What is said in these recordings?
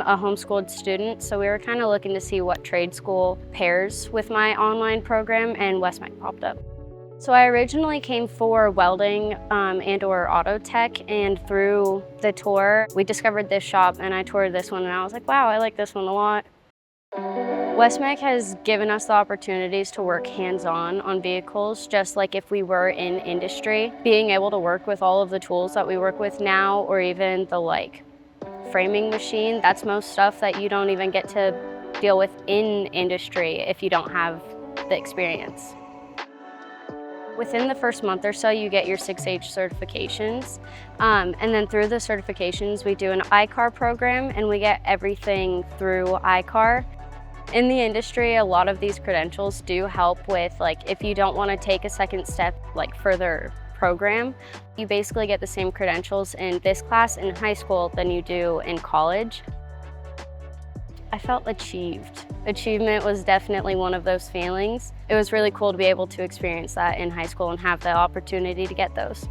a homeschooled student, so we were kind of looking to see what trade school pairs with my online program, and West-MEC popped up. So I originally came for welding and/or auto tech, and through the tour, we discovered this shop and I toured this one and I was like, wow, I like this one a lot. West-MEC has given us the opportunities to work hands-on on vehicles, just like if we were in industry. Being able to work with all of the tools that we work with now, or even the framing machine, that's most stuff that you don't even get to deal with in industry if you don't have the experience. Within the first month or so, you get your 6H certifications. And then through the certifications, we do an iCar program and we get everything through iCar. In the industry, a lot of these credentials do help with if you don't want to take a second step, further program, you basically get the same credentials in this class in high school than you do in college. I felt achieved. Achievement was definitely one of those feelings. It was really cool to be able to experience that in high school and have the opportunity to get those.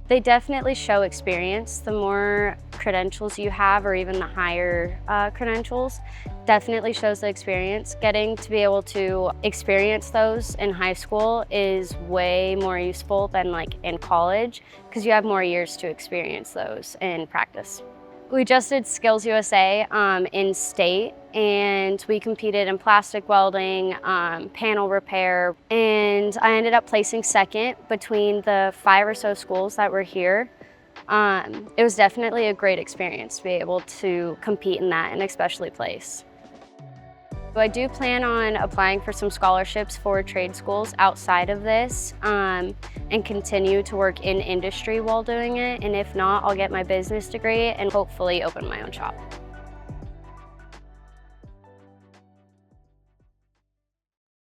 They definitely show experience. The more credentials you have, or even the higher credentials, definitely shows the experience. Getting to be able to experience those in high school is way more useful than in college, because you have more years to experience those in practice. We just did Skills USA in state, and we competed in plastic welding, panel repair, and I ended up placing second between the 5 or so schools that were here. It was definitely a great experience to be able to compete in that and especially place. I do plan on applying for some scholarships for trade schools outside of this and continue to work in industry while doing it. And if not, I'll get my business degree and hopefully open my own shop.